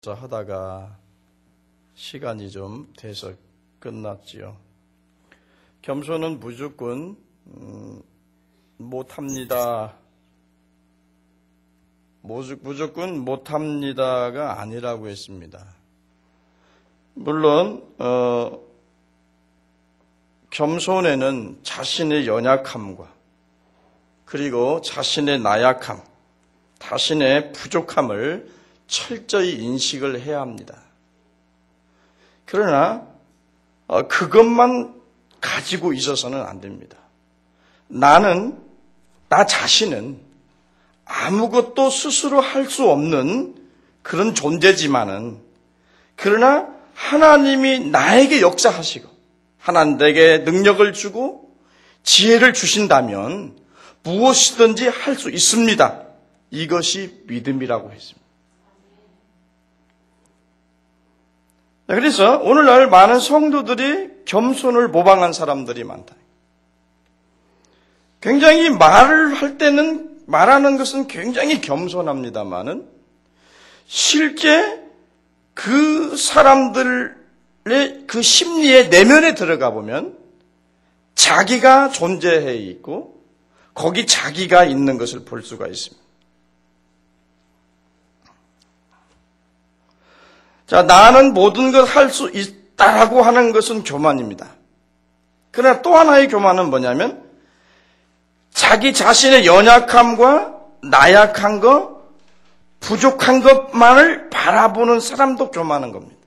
하다가 시간이 좀 돼서 끝났지요. 겸손은 무조건 못합니다. 무조건 못합니다가 아니라고 했습니다. 물론 겸손에는 자신의 연약함과 그리고 자신의 나약함, 자신의 부족함을 철저히 인식을 해야 합니다. 그러나 그것만 가지고 있어서는 안 됩니다. 나 자신은 아무것도 스스로 할 수 없는 그런 존재지만은, 그러나 하나님이 나에게 역사하시고 하나님 내게 능력을 주고 지혜를 주신다면 무엇이든지 할 수 있습니다. 이것이 믿음이라고 했습니다. 그래서 오늘날 많은 성도들이 겸손을 모방한 사람들이 많다. 굉장히 말을 할 때는 말하는 것은 굉장히 겸손합니다만은 실제 그 사람들의 그 심리의 내면에 들어가 보면 자기가 존재해 있고 거기 자기가 있는 것을 볼 수가 있습니다. 자, 나는 모든 것 할 수 있다라고 하는 것은 교만입니다. 그러나 또 하나의 교만은 뭐냐면 자기 자신의 연약함과 나약한 것, 부족한 것만을 바라보는 사람도 교만한 겁니다.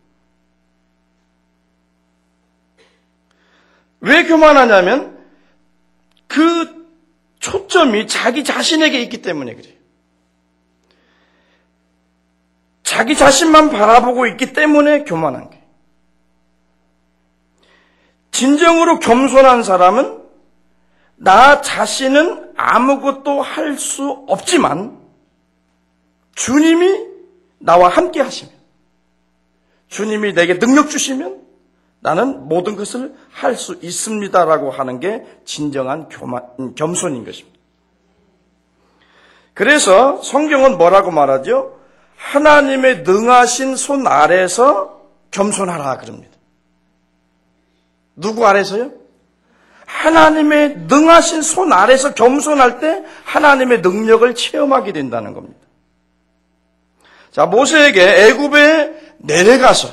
왜 교만하냐면 그 초점이 자기 자신에게 있기 때문에 그래요. 자기 자신만 바라보고 있기 때문에 교만한 거예요. 진정으로 겸손한 사람은 나 자신은 아무것도 할 수 없지만 주님이 나와 함께 하시면, 주님이 내게 능력 주시면 나는 모든 것을 할 수 있습니다라고 하는 게 진정한 겸손인 것입니다. 그래서 성경은 뭐라고 말하죠? 하나님의 능하신 손 아래서 겸손하라 그럽니다. 누구 아래서요? 하나님의 능하신 손 아래서 겸손할 때 하나님의 능력을 체험하게 된다는 겁니다. 자, 모세에게 애굽에 내려가서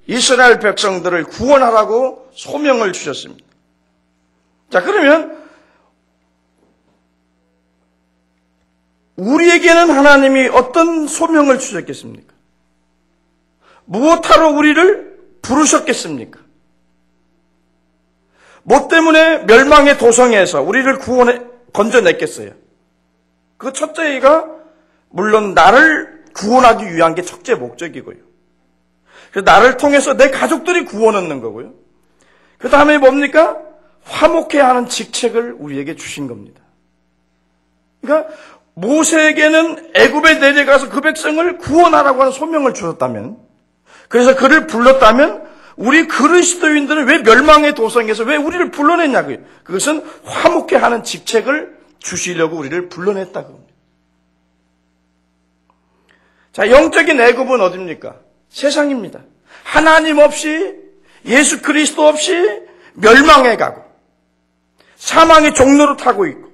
이스라엘 백성들을 구원하라고 소명을 주셨습니다. 자, 그러면 우리에게는 하나님이 어떤 소명을 주셨겠습니까? 무엇하러 우리를 부르셨겠습니까? 뭐 때문에 멸망의 도성에서 우리를 건져냈겠어요? 그 첫째가 물론 나를 구원하기 위한 게 첫째 목적이고요. 그래서 나를 통해서 내 가족들이 구원 얻는 거고요. 그 다음에 뭡니까? 화목해야 하는 직책을 우리에게 주신 겁니다. 그러니까 모세에게는 애굽에 내려가서 그 백성을 구원하라고 하는 소명을 주셨다면, 그래서 그를 불렀다면 우리 그리스도인들은 왜 멸망의 도성에서 왜 우리를 불러냈냐고요. 그것은 화목해 하는 직책을 주시려고 우리를 불러냈다고 합니다. 자, 영적인 애굽은 어디입니까? 세상입니다. 하나님 없이, 예수 그리스도 없이 멸망해 가고 사망의 종로로 타고 있고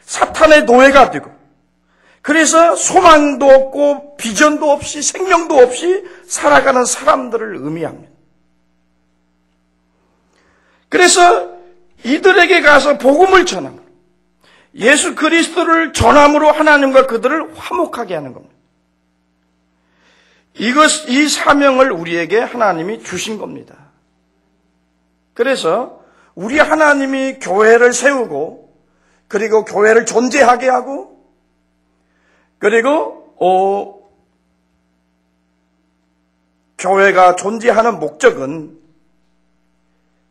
사탄의 노예가 되고, 그래서 소망도 없고 비전도 없이 생명도 없이 살아가는 사람들을 의미합니다. 그래서 이들에게 가서 복음을 전함으로, 예수 그리스도를 전함으로 하나님과 그들을 화목하게 하는 겁니다. 이 사명을 우리에게 하나님이 주신 겁니다. 그래서 우리 하나님이 교회를 세우고 그리고 교회를 존재하게 하고, 그리고 교회가 존재하는 목적은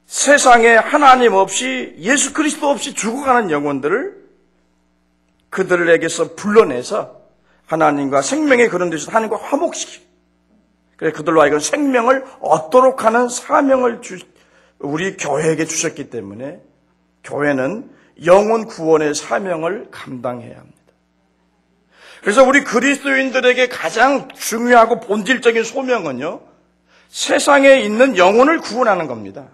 세상에 하나님 없이 예수 그리스도 없이 죽어가는 영혼들을 그들에게서 불러내서 하나님과 생명의 그런 데서 하나님과 화목시키고, 그래서 그들로 하여금 생명을 얻도록 하는 사명을 우리 교회에게 주셨기 때문에 교회는 영혼 구원의 사명을 감당해야 합니다. 그래서 우리 그리스도인들에게 가장 중요하고 본질적인 소명은요, 세상에 있는 영혼을 구원하는 겁니다.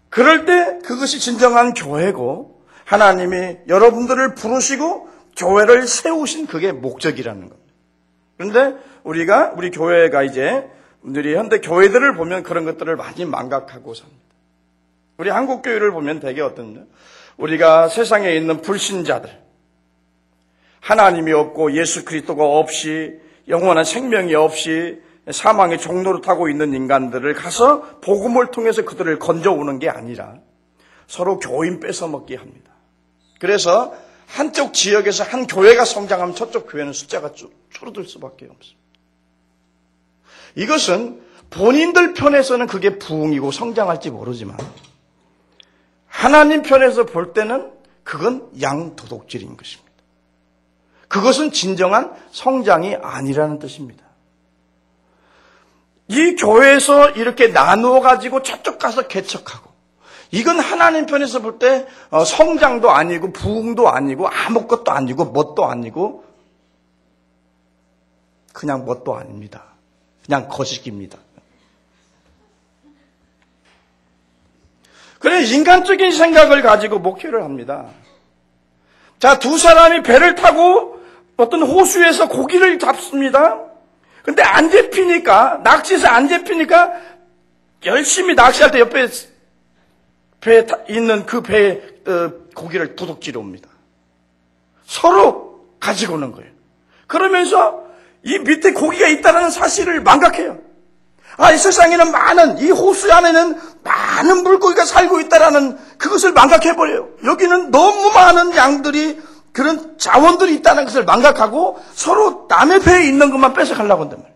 그럴 때 그것이 진정한 교회고 하나님이 여러분들을 부르시고 교회를 세우신 그게 목적이라는 겁니다. 그런데 우리 교회가 이제 우리 현대 교회들을 보면 그런 것들을 많이 망각하고 삽니다. 우리 한국 교회를 보면 되게 어떤요? 우리가 세상에 있는 불신자들, 하나님이 없고 예수 그리스도가 없이 영원한 생명이 없이 사망의 종로를 타고 있는 인간들을 가서 복음을 통해서 그들을 건져오는 게 아니라 서로 교인 뺏어먹게 합니다. 그래서 한쪽 지역에서 한 교회가 성장하면 저쪽 교회는 숫자가 줄어들 수밖에 없습니다. 이것은 본인들 편에서는 그게 부흥이고 성장할지 모르지만 하나님 편에서 볼 때는 그건 양도둑질인 것입니다. 그것은 진정한 성장이 아니라는 뜻입니다. 이 교회에서 이렇게 나누어 가지고 저쪽 가서 개척하고 이건 하나님 편에서 볼 때 성장도 아니고 부흥도 아니고 아무것도 아니고 뭣도 아니고 그냥 뭣도 아닙니다. 그냥 거식입니다. 그래 인간적인 생각을 가지고 목회를 합니다. 자, 두 사람이 배를 타고 어떤 호수에서 고기를 잡습니다. 근데 안 잡히니까, 낚시에서 안 잡히니까 열심히 낚시할 때 옆에 배에 있는 그 배에 고기를 도둑질해 옵니다. 서로 가지고 오는 거예요. 그러면서 이 밑에 고기가 있다는 사실을 망각해요. 이 세상에는 이 호수 안에는 많은 물고기가 살고 있다라는 그것을 망각해버려요. 여기는 너무 많은 양들이 그런 자원들이 있다는 것을 망각하고 서로 남의 배에 있는 것만 뺏어가려고 한단 말이에요.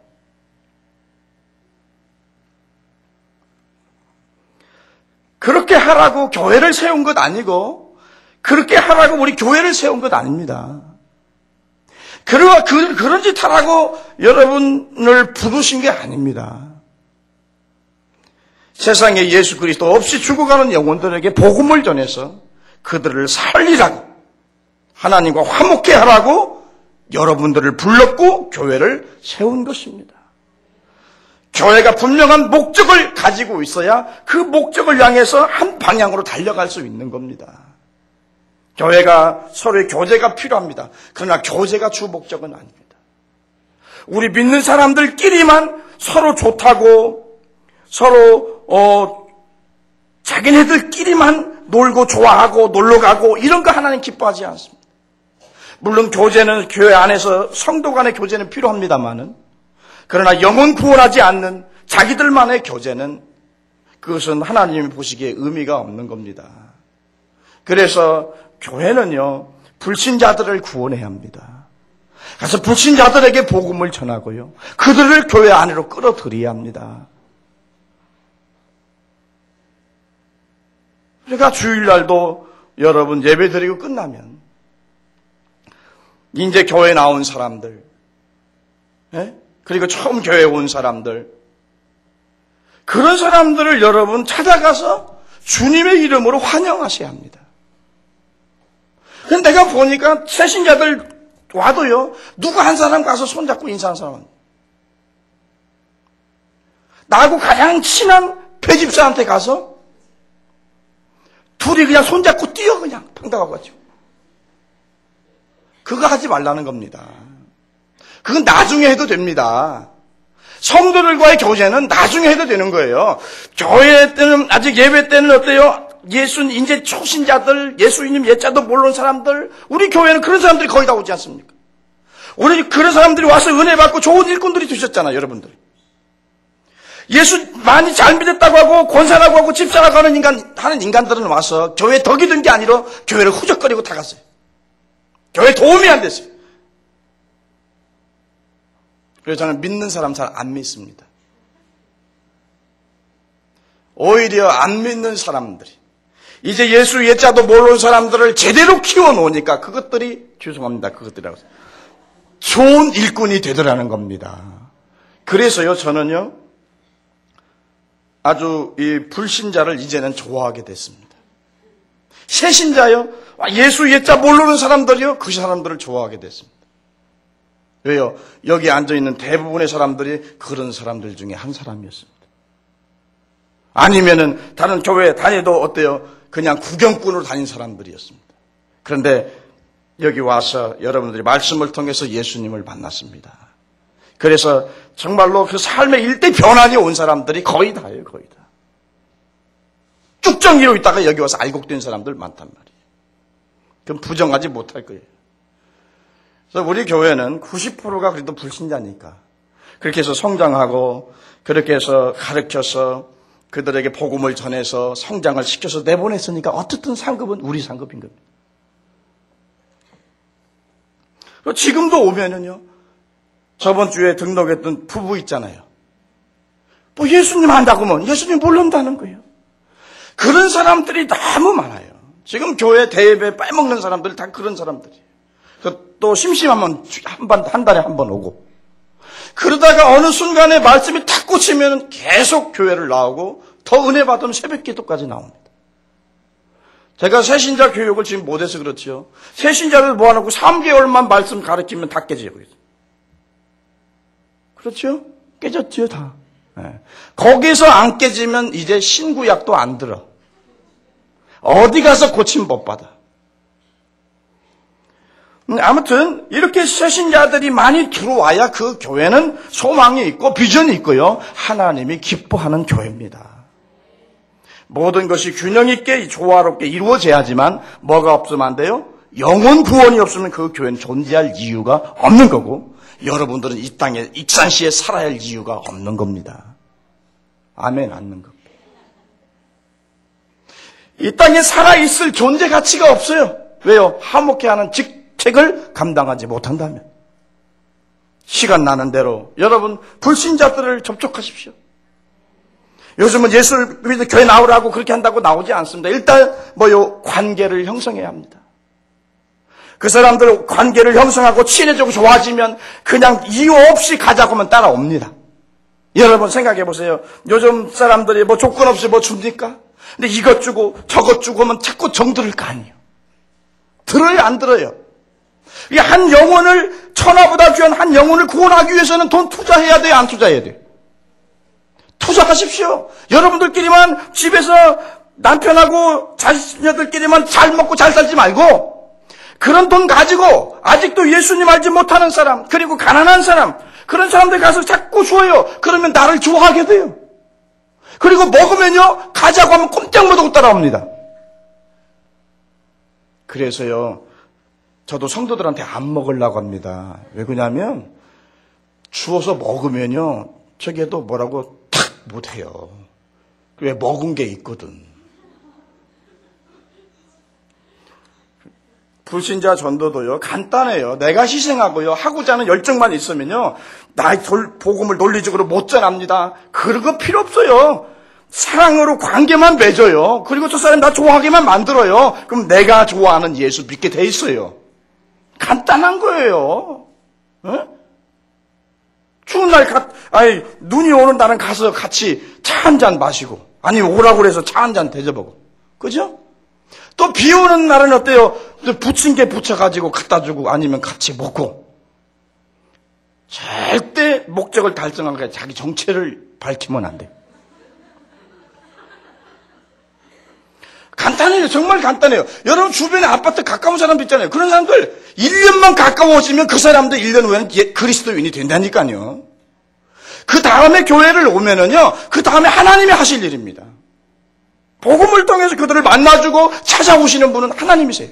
그렇게 하라고 교회를 세운 것 아니고 그렇게 하라고 우리 교회를 세운 것 아닙니다. 그런 짓 하라고 여러분을 부르신 게 아닙니다. 세상에 예수 그리스도 없이 죽어가는 영혼들에게 복음을 전해서 그들을 살리라고 하나님과 화목케 하라고 여러분들을 불렀고 교회를 세운 것입니다. 교회가 분명한 목적을 가지고 있어야 그 목적을 향해서 한 방향으로 달려갈 수 있는 겁니다. 교회가 서로의 교제가 필요합니다. 그러나 교제가 주 목적은 아닙니다. 우리 믿는 사람들끼리만 서로 좋다고 서로 자기네들끼리만 놀고 좋아하고 놀러가고 이런 거 하나님 기뻐하지 않습니다. 물론 교제는 교회 안에서 성도 간의 교제는 필요합니다만은 그러나 영혼 구원하지 않는 자기들만의 교제는 그것은 하나님이 보시기에 의미가 없는 겁니다. 그래서 교회는요 불신자들을 구원해야 합니다. 그래서 불신자들에게 복음을 전하고요 그들을 교회 안으로 끌어들여야 합니다. 그러니까 주일날도 여러분 예배드리고 끝나면 이제 교회에 나온 사람들 그리고 처음 교회에 온 사람들 그런 사람들을 여러분 찾아가서 주님의 이름으로 환영하셔야 합니다. 근데 내가 보니까 새신자들 와도요 누구 한 사람 가서 손잡고 인사하는 사람은 나하고 가장 친한 배집사한테 가서 둘이 그냥 손잡고 뛰어 그냥 팽당하고 가지고 그거 하지 말라는 겁니다. 그건 나중에 해도 됩니다. 성도들과의 교제는 나중에 해도 되는 거예요. 교회 때는 아직 예배 때는 어때요? 이제 초신자들, 예수님 예자도 모르는 사람들, 우리 교회는 그런 사람들이 거의 다 오지 않습니까? 우리 그런 사람들이 와서 은혜 받고 좋은 일꾼들이 되셨잖아요, 여러분들. 예수 많이 잘 믿었다고 하고 권사라고 하고 집사라고 하는 인간들은 와서 교회에 덕이 든 게 아니라 교회를 후적거리고 다 갔어요. 교회에 도움이 안 됐어요. 그래서 저는 믿는 사람 잘 안 믿습니다. 오히려 안 믿는 사람들이 이제 예수 예자도 모르는 사람들을 제대로 키워놓으니까 그것들이 죄송합니다. 그것들이라고 좋은 일꾼이 되더라는 겁니다. 그래서요 저는요 아주 이 불신자를 이제는 좋아하게 됐습니다. 새신자요? 예수 예자 모르는 사람들이요? 그 사람들을 좋아하게 됐습니다. 왜요? 여기 앉아있는 대부분의 사람들이 그런 사람들 중에 한 사람이었습니다. 아니면은 다른 교회 다녀도 어때요? 그냥 구경꾼으로 다닌 사람들이었습니다. 그런데 여기 와서 여러분들이 말씀을 통해서 예수님을 만났습니다. 그래서 정말로 그 삶의 일대 변환이 온 사람들이 거의 다예요, 거의 다. 쭉정이로 있다가 여기 와서 알곡된 사람들 많단 말이에요. 그럼 부정하지 못할 거예요. 그래서 우리 교회는 90%가 그래도 불신자니까 그렇게 해서 성장하고 그렇게 해서 가르쳐서 그들에게 복음을 전해서 성장을 시켜서 내보냈으니까 어쨌든 상급은 우리 상급인 겁니다. 지금도 오면은요, 저번 주에 등록했던 부부 있잖아요. 뭐 예수님 안다고 하면 예수님 모른다는 거예요. 그런 사람들이 너무 많아요. 지금 교회 대예배 빼먹는 사람들 다 그런 사람들이에요. 또 심심하면 한 달에 한 번 오고. 그러다가 어느 순간에 말씀이 탁 꽂히면 계속 교회를 나오고 더 은혜 받으면 새벽 기도까지 나옵니다. 제가 새신자 교육을 지금 못해서 그렇지요. 새신자를 모아놓고 3개월만 말씀 가르치면 다 깨져요. 그렇죠? 깨졌지요, 다. 네. 거기서 안 깨지면 이제 신구약도 안 들어. 어디 가서 고침 못 받아. 아무튼 이렇게 새신자들이 많이 들어와야 그 교회는 소망이 있고 비전이 있고요. 하나님이 기뻐하는 교회입니다. 모든 것이 균형 있게 조화롭게 이루어져야지만 뭐가 없으면 안 돼요? 영혼 구원이 없으면 그 교회는 존재할 이유가 없는 거고 여러분들은 이 땅에 익산시에 살아야 할 이유가 없는 겁니다. 아멘. 않는 겁니다. 이 땅에 살아있을 존재 가치가 없어요. 왜요? 화목해하는 직책을 감당하지 못한다면. 시간 나는 대로 여러분 불신자들을 접촉하십시오. 요즘은 예수를 믿어 교회 나오라고 그렇게 한다고 나오지 않습니다. 일단 관계를 형성해야 합니다. 그 사람들 관계를 형성하고 친해지고 좋아지면 그냥 이유 없이 가자고 하면 따라옵니다. 여러분 생각해 보세요. 요즘 사람들이 조건 없이 줍니까? 근데 이것 주고 저것 주고 하면 자꾸 정들을 거 아니에요. 들어요, 안 들어요? 이 한 영혼을, 천하보다 귀한 한 영혼을 구원하기 위해서는 돈 투자해야 돼요, 안 투자해야 돼요? 투자하십시오. 여러분들끼리만 집에서 남편하고 자녀들끼리만 잘 먹고 잘 살지 말고 그런 돈 가지고 아직도 예수님 알지 못하는 사람 그리고 가난한 사람 그런 사람들 가서 자꾸 줘요. 그러면 나를 좋아하게 돼요. 그리고 먹으면요 가자고 하면 꼼짝 못하고 따라옵니다. 그래서요 저도 성도들한테 안 먹으려고 합니다. 왜 그러냐면 주워서 먹으면요 저게도 뭐라고 탁 못해요. 왜 먹은 게 있거든. 불신자 전도도요 간단해요. 내가 희생하고요 하고자 하는 열정만 있으면요 나의 복음을 논리적으로 못 전합니다. 그런 거 필요 없어요. 사랑으로 관계만 맺어요. 그리고 저 사람 나 좋아하게만 만들어요. 그럼 내가 좋아하는 예수 믿게 돼 있어요. 간단한 거예요. 에? 추운 날 눈이 오는 날은 가서 같이 차 한 잔 마시고 아니면 오라고 그래서 차 한 잔 대접하고 그죠? 또 비 오는 날은 어때요? 부친 게 부쳐가지고 갖다 주고 아니면 같이 먹고 절대 목적을 달성한 게 자기 정체를 밝히면 안 돼요. 간단해요. 정말 간단해요. 여러분 주변에 아파트 가까운 사람도 있잖아요. 그런 사람들 1년만 가까워지면 그 사람도 1년 후에는 그리스도인이 된다니까요. 그 다음에 교회를 오면은요. 그 다음에 하나님이 하실 일입니다. 복음을 통해서 그들을 만나주고 찾아오시는 분은 하나님이세요.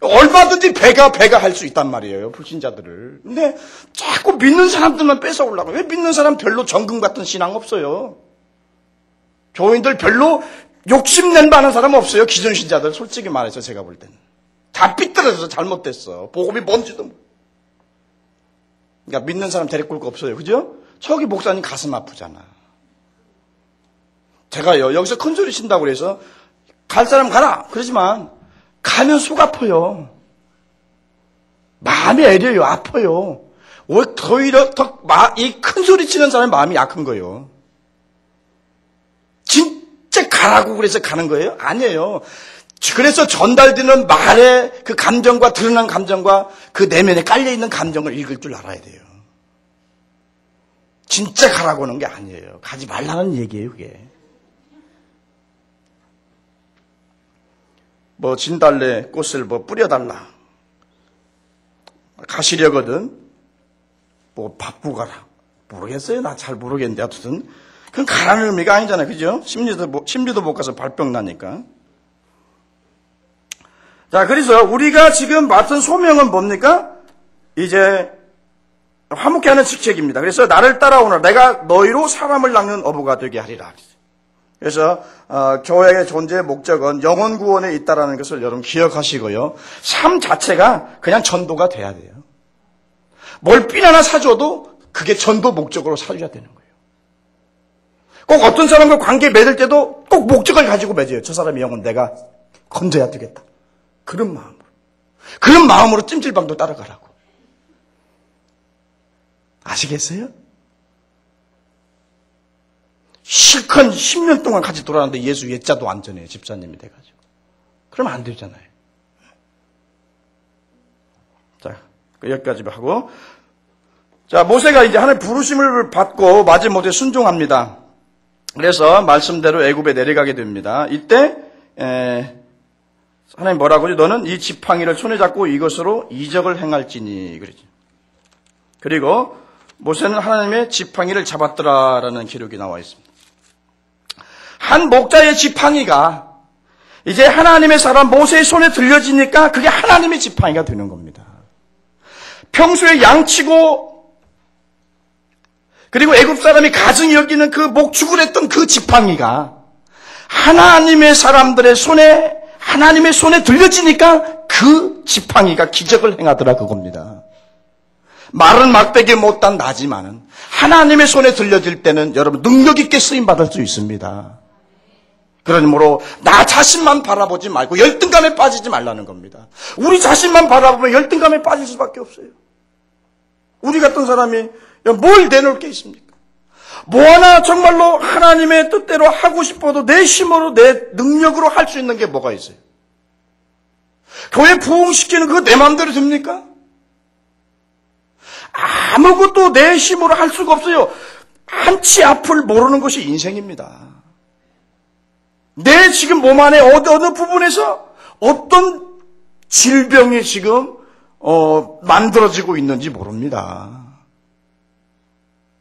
얼마든지 배가 할 수 있단 말이에요. 불신자들을. 근데 자꾸 믿는 사람들만 뺏어오려고. 왜 믿는 사람 별로 정금 같은 신앙 없어요. 교인들 별로 욕심낸 많은 사람 없어요. 기존 신자들 솔직히 말해서 제가 볼 때는. 다 삐뚤어져서 잘못됐어. 복음이 뭔지도 모르고. 그러니까 믿는 사람 데리고 올 거 없어요. 그죠? 저기 목사님 가슴 아프잖아. 제가요 여기서 큰 소리 친다고 그래서 갈 사람 가라 그러지만 가면 속 아파요. 마음이 애려요. 아파요. 오히려 이 큰 소리 치는 사람의 마음이 약한 거예요. 진짜 가라고 그래서 가는 거예요? 아니에요. 그래서 전달되는 말의 그 감정과 드러난 감정과 그 내면에 깔려있는 감정을 읽을 줄 알아야 돼요. 진짜 가라고 하는 게 아니에요. 가지 말라는 얘기예요, 그게. 뭐 진달래 꽃을 뭐 뿌려달라. 가시려거든. 뭐 바쁘고 가라. 모르겠어요. 나 잘 모르겠는데 하여튼 그건 가라는 의미가 아니잖아요. 그죠? 심리도 못 가서 발병 나니까. 자, 그래서 우리가 지금 맡은 소명은 뭡니까? 이제 화목케 하는 직책입니다. 그래서 나를 따라오너라. 내가 너희로 사람을 낚는 어부가 되게 하리라. 그래서 교회의 존재의 목적은 영혼 구원에 있다는 것을 여러분 기억하시고요. 삶 자체가 그냥 전도가 돼야 돼요. 뭘 삔 하나 사줘도 그게 전도 목적으로 살려야 되는 거예요. 꼭 어떤 사람과 관계 맺을 때도 꼭 목적을 가지고 맺어요. 저 사람의 영혼 내가 건져야 되겠다. 그런 마음으로. 그런 마음으로 찜질방도 따라가라고. 아시겠어요? 실컷 10년 동안 같이 돌아왔는데 예수 예자도 안 전해요. 집사님이 돼가지고. 그러면 안 되잖아요. 자, 여기까지 하고. 자, 모세가 이제 하나님의 부르심을 받고 마지못해 순종합니다. 그래서 말씀대로 애굽에 내려가게 됩니다. 이때 하나님 뭐라고 하죠? 너는 이 지팡이를 손에 잡고 이것으로 이적을 행할지니 그러죠. 그리고 모세는 하나님의 지팡이를 잡았더라라는 기록이 나와 있습니다. 한 목자의 지팡이가 이제 하나님의 사람 모세의 손에 들려지니까 그게 하나님의 지팡이가 되는 겁니다. 평소에 양치고 그리고 애굽 사람이 가증히 여기는 그 목축을 했던 그 지팡이가 하나님의 사람들의 손에 하나님의 손에 들려지니까 그 지팡이가 기적을 행하더라 그겁니다. 말은 막대기 못한 나지만은 하나님의 손에 들려질 때는 여러분 능력 있게 쓰임 받을 수 있습니다. 그러므로 나 자신만 바라보지 말고 열등감에 빠지지 말라는 겁니다. 우리 자신만 바라보면 열등감에 빠질 수밖에 없어요. 우리 같은 사람이 뭘 내놓을 게 있습니까? 뭐 하나 정말로 하나님의 뜻대로 하고 싶어도 내 힘으로 내 능력으로 할 수 있는 게 뭐가 있어요? 교회 부흥시키는 그거 내 마음대로 됩니까? 아무것도 내 힘으로 할 수가 없어요. 한치 앞을 모르는 것이 인생입니다. 내 지금 몸 안에 어느 부분에서 어떤 질병이 지금 만들어지고 있는지 모릅니다.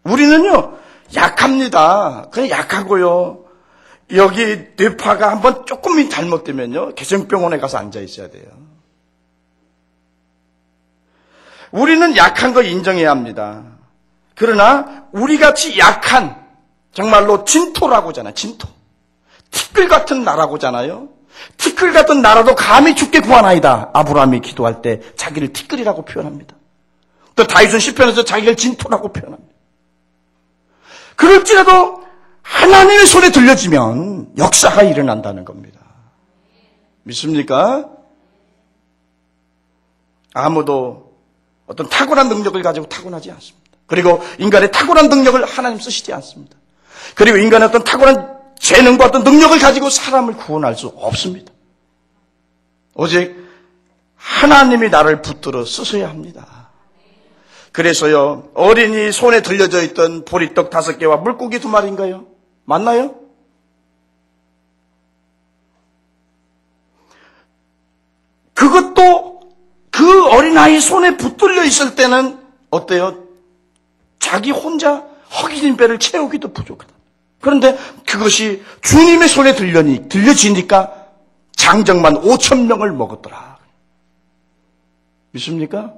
우리는요 약합니다. 그냥 약하고요. 여기 뇌파가 한번 조금이 잘못되면요 개정병원에 가서 앉아 있어야 돼요. 우리는 약한 거 인정해야 합니다. 그러나 우리같이 약한 정말로 진토라고 하잖아요. 진토. 티끌 같은 나라고잖아요. 티끌 같은 나라도 감히 주께 구하나이다. 아브라함이 기도할 때 자기를 티끌이라고 표현합니다. 또 다윗은 시편에서 자기를 진토라고 표현합니다. 그럴지라도 하나님의 손에 들려지면 역사가 일어난다는 겁니다. 믿습니까? 아무도 어떤 탁월한 능력을 가지고 타고나지 않습니다. 그리고 인간의 탁월한 능력을 하나님 쓰시지 않습니다. 그리고 인간의 어떤 탁월한 재능과 어떤 능력을 가지고 사람을 구원할 수 없습니다. 오직 하나님이 나를 붙들어 쓰셔야 합니다. 그래서요, 어린이 손에 들려져 있던 보리떡 5개와 물고기 2마리인가요? 맞나요? 그것도 그 어린아이 손에 붙들려 있을 때는 어때요? 자기 혼자 허기진 배를 채우기도 부족하다. 그런데 그것이 주님의 손에 들려지니까 장정만 5,000명을 먹었더라. 믿습니까?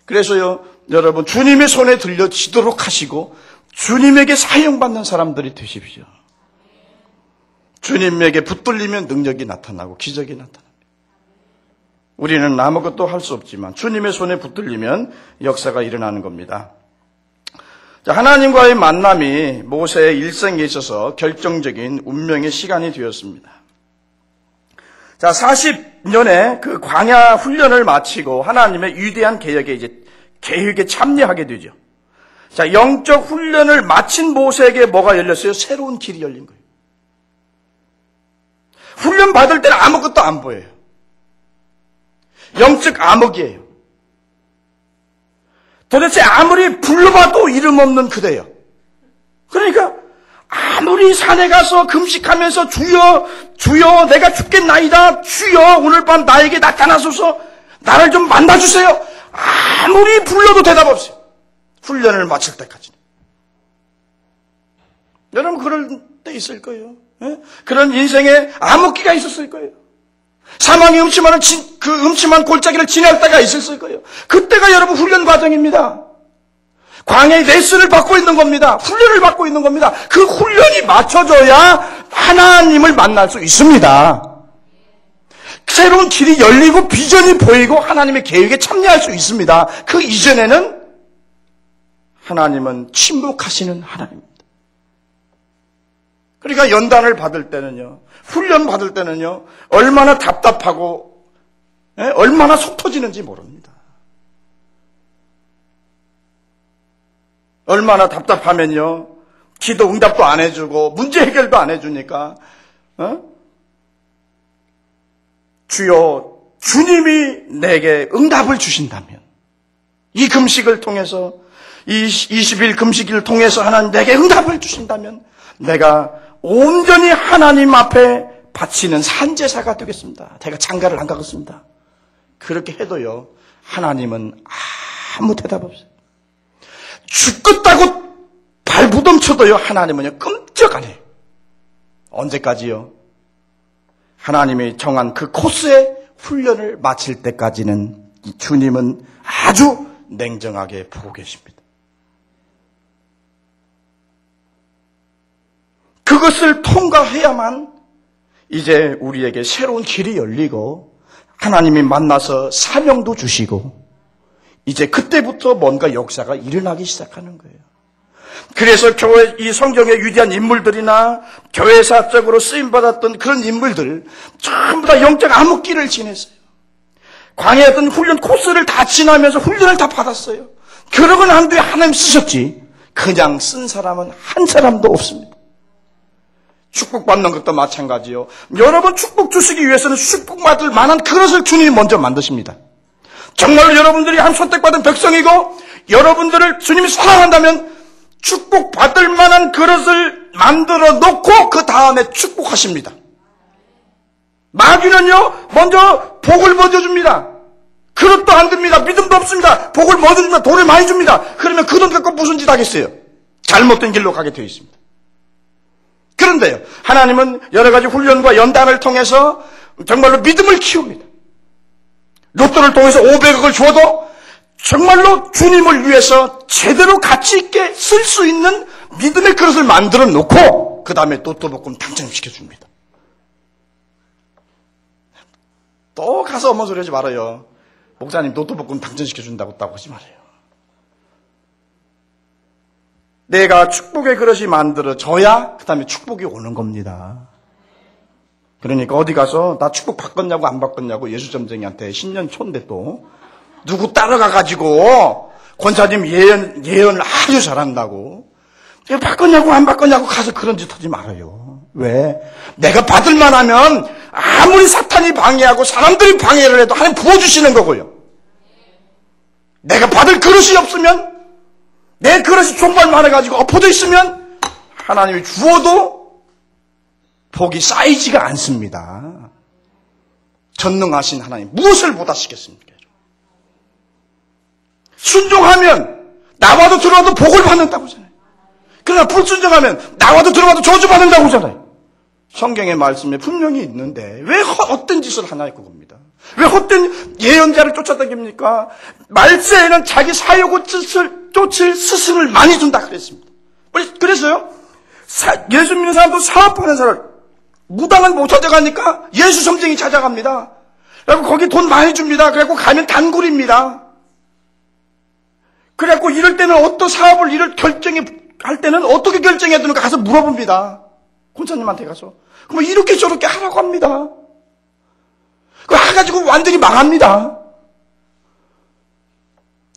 그래서요, 여러분, 주님의 손에 들려지도록 하시고, 주님에게 사용받는 사람들이 되십시오. 주님에게 붙들리면 능력이 나타나고, 기적이 나타납니다. 우리는 아무것도 할 수 없지만, 주님의 손에 붙들리면 역사가 일어나는 겁니다. 자, 하나님과의 만남이 모세의 일생에 있어서 결정적인 운명의 시간이 되었습니다. 자, 40년의 그 광야 훈련을 마치고 하나님의 위대한 계획에 참여하게 되죠. 자, 영적 훈련을 마친 모세에게 뭐가 열렸어요? 새로운 길이 열린 거예요. 훈련 받을 때는 아무것도 안 보여요. 영적 암흑이에요. 도대체 아무리 불러봐도 이름 없는 그대요. 그러니까 아무리 산에 가서 금식하면서 주여 내가 죽겠나이다. 주여 오늘 밤 나에게 나타나소서. 나를 좀 만나주세요. 아무리 불러도 대답 없어요. 훈련을 마칠 때까지. 여러분 그럴 때 있을 거예요. 예? 그런 인생에 암흑기가 있었을 거예요. 사망의 음침한 골짜기를 지날 때가 있었을 거예요. 그때가 여러분 훈련 과정입니다. 광야의 레슨을 받고 있는 겁니다. 훈련을 받고 있는 겁니다. 그 훈련이 맞춰져야 하나님을 만날 수 있습니다. 새로운 길이 열리고 비전이 보이고 하나님의 계획에 참여할 수 있습니다. 그 이전에는 하나님은 침묵하시는 하나님입니다. 그러니까 연단을 받을 때는요, 훈련 받을 때는요, 얼마나 답답하고 얼마나 속 터지는지 모릅니다. 얼마나 답답하면요, 기도 응답도 안 해주고 문제 해결도 안 해주니까 주여 주님이 내게 응답을 주신다면, 이 금식을 통해서, 이 20일 금식을 통해서 하나님 내게 응답을 주신다면 내가 온전히 하나님 앞에 바치는 산제사가 되겠습니다. 제가 장가를 안 가겠습니다. 그렇게 해도요, 하나님은 아무 대답 없어요. 죽겠다고 발부둥쳐도요, 하나님은요 끔찍 안 해요. 언제까지요? 하나님이 정한 그 코스의 훈련을 마칠 때까지는 주님은 아주 냉정하게 보고 계십니다. 그것을 통과해야만 이제 우리에게 새로운 길이 열리고 하나님이 만나서 사명도 주시고 이제 그때부터 뭔가 역사가 일어나기 시작하는 거예요. 그래서 교회, 이 성경의 위대한 인물들이나 교회사적으로 쓰임받았던 그런 인물들 전부 다 영적 암흑기를 지냈어요. 광야에 어떤 훈련 코스를 다 지나면서 훈련을 다 받았어요. 그러고 난 뒤에 하나님 쓰셨지 그냥 쓴 사람은 한 사람도 없습니다. 축복받는 것도 마찬가지요. 여러분 축복 주시기 위해서는 축복받을 만한 그릇을 주님이 먼저 만드십니다. 정말로 여러분들이 한 선택받은 백성이고 여러분들을 주님이 사랑한다면 축복받을 만한 그릇을 만들어 놓고 그 다음에 축복하십니다. 마귀는요 먼저 복을 먼저 줍니다. 그릇도 안 듭니다. 믿음도 없습니다. 복을 먼저 줍니다. 돈을 많이 줍니다. 그러면 그 돈 갖고 무슨 짓 하겠어요? 잘못된 길로 가게 되어 있습니다. 그런데요, 하나님은 여러 가지 훈련과 연단을 통해서 정말로 믿음을 키웁니다. 로또를 통해서 500억을 주어도 정말로 주님을 위해서 제대로 가치 있게 쓸 수 있는 믿음의 그릇을 만들어 놓고 그 다음에 로또복권 당첨시켜줍니다. 또 가서 엄마 소리 하지 말아요. 목사님 로또복권 당첨시켜준다고 하지 말아요. 내가 축복의 그릇이 만들어져야 그 다음에 축복이 오는 겁니다. 그러니까 어디 가서 나 축복 받겠냐고 안 받겠냐고 예수점쟁이한테 신년 초인데 또 누구 따라가가지고 권사님 예언을 아주 잘한다고 받겠냐고 안 받겠냐고 가서 그런 짓 하지 말아요. 왜? 내가 받을 만하면 아무리 사탄이 방해하고 사람들이 방해를 해도 하나님 부어주시는 거고요. 내가 받을 그릇이 없으면 내 그릇이 종발 많아가지고 엎어져 있으면 하나님이 주어도 복이 쌓이지가 않습니다. 전능하신 하나님 무엇을 못하시겠습니까? 순종하면 나와도 들어와도 복을 받는다고 하잖아요. 그러나 불순종하면 나와도 들어와도 저주받는다고 하잖아요. 성경의 말씀에 분명히 있는데 왜 헛된 짓을 하나 그겁니다. 왜 헛된 예언자를 쫓아다닙니까? 말세에는 자기 사욕을 쫓을 스승을 많이 준다 그랬습니다. 그래서요, 예수 믿는 사람도 사업하는 사람, 무당은 못 찾아가니까 예수 점쟁이 찾아갑니다. 그래갖고 거기 돈 많이 줍니다. 그래갖고 가면 단골입니다. 그래갖고 이럴 때는 어떤 사업을 할 때는 어떻게 결정해야 되는가 가서 물어봅니다. 권사님한테 가서. 그럼 이렇게 저렇게 하라고 합니다. 그거 해가지고 완전히 망합니다.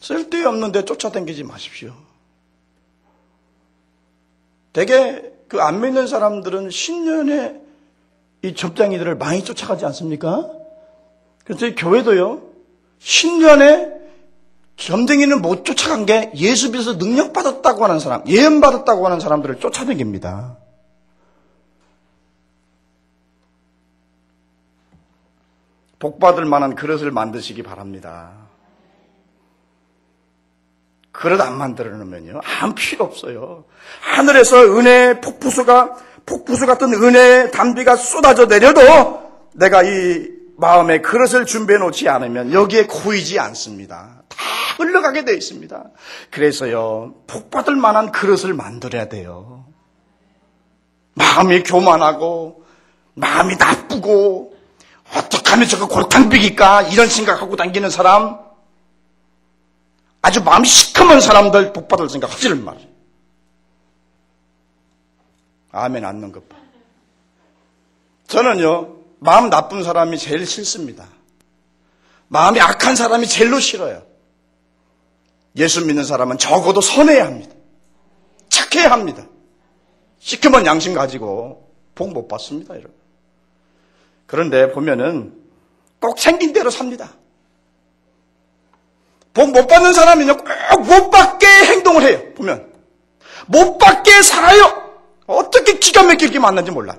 쓸데없는데 쫓아다니지 마십시오. 되게 그 안 믿는 사람들은 신년에 이 점쟁이들을 많이 쫓아가지 않습니까? 그래서 저희 교회도요, 10년에 점쟁이는 못 쫓아간 게 예수 믿어서 능력받았다고 하는 사람, 예언받았다고 하는 사람들을 쫓아다닙니다. 복받을 만한 그릇을 만드시기 바랍니다. 그릇 안 만들어 놓으면요, 아무 필요 없어요. 하늘에서 은혜의 폭포수 같은 은혜의 단비가 쏟아져 내려도 내가 이 마음에 그릇을 준비해 놓지 않으면 여기에 고이지 않습니다. 다 흘러가게 되어 있습니다. 그래서요, 복받을 만한 그릇을 만들어야 돼요. 마음이 교만하고 마음이 나쁘고 어떻게 하면 저거 골탕 비길까 이런 생각하고 다니는 사람, 아주 마음이 시커먼 사람들 복받을 생각 하지를 말이에요. 아멘 안 넣은 것 봐. 저는요, 마음 나쁜 사람이 제일 싫습니다. 마음이 악한 사람이 제일로 싫어요. 예수 믿는 사람은 적어도 선해야 합니다. 착해야 합니다. 시커먼 양심 가지고 복 못 받습니다, 여러분. 그런데 보면은 꼭 생긴 대로 삽니다. 복 못 받는 사람은요, 꼭 못 받게 행동을 해요. 보면 못 받게 살아요. 어떻게 기가 막히게 만난지 몰라요.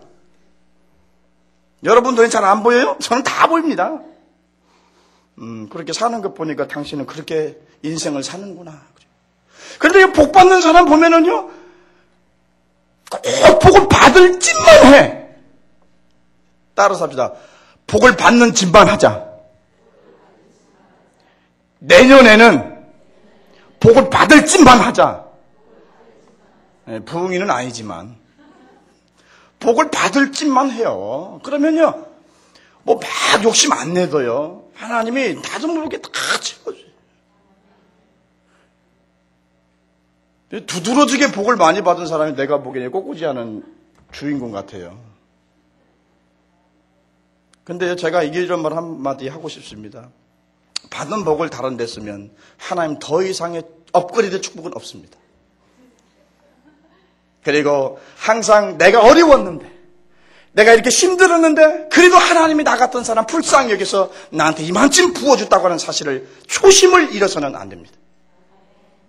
여러분들은 잘 안 보여요? 저는 다 보입니다. 그렇게 사는 것 보니까 당신은 그렇게 인생을 사는구나. 그런데 복 받는 사람 보면은요, 꼭 복을 받을 짓만 해. 따라서 합시다. 복을 받는 짓만 하자. 내년에는 복을 받을 짓만 하자. 부흥이는 아니지만 복을 받을 짓만 해요. 그러면요, 뭐 막 욕심 안 내도요, 하나님이 나도 모르게 다 채워줘요. 두드러지게 복을 많이 받은 사람이 내가 보기에 꼬꾸지 않은 주인공 같아요. 근데 제가 이런 말 한마디 하고 싶습니다. 받은 복을 다른 데 쓰면 하나님 더 이상의 업그레이드 축복은 없습니다. 그리고 항상 내가 어려웠는데, 내가 이렇게 힘들었는데 그래도 하나님이 나 같은 사람 불쌍히 여기서 나한테 이만큼 부어줬다고 하는 사실을, 초심을 잃어서는 안 됩니다.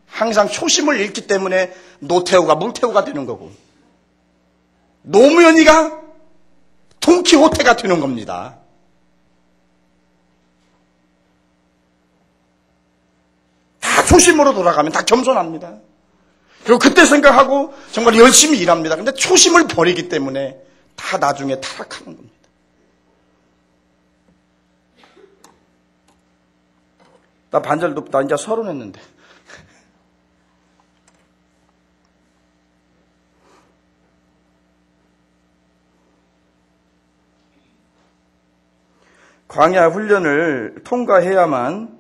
항상 초심을 잃기 때문에 노태우가 물태우가 되는 거고, 노무현이가 돈키호테가 되는 겁니다. 다 초심으로 돌아가면 다 겸손합니다. 그리고 그때 생각하고 정말 열심히 일합니다. 근데 초심을 버리기 때문에 다 나중에 타락하는 겁니다. 나 반절도, 나 이제 30 했는데. 광야 훈련을 통과해야만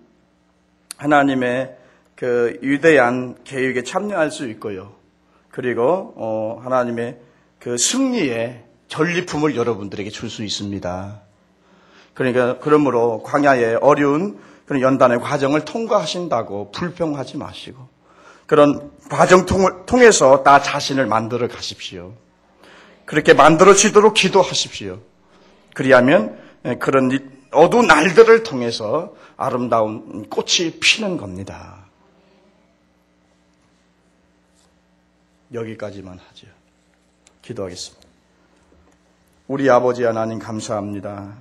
하나님의 그 위대한 계획에 참여할 수 있고요. 그리고 하나님의 그 승리의 전리품을 여러분들에게 줄 수 있습니다. 그러니까 그러므로 광야의 어려운 그런 연단의 과정을 통과하신다고 불평하지 마시고, 그런 과정 통해서 나 자신을 만들어 가십시오. 그렇게 만들어지도록 기도하십시오. 그리하면 그런 어두운 날들을 통해서 아름다운 꽃이 피는 겁니다. 여기까지만 하죠. 기도하겠습니다. 우리 아버지 하나님 감사합니다.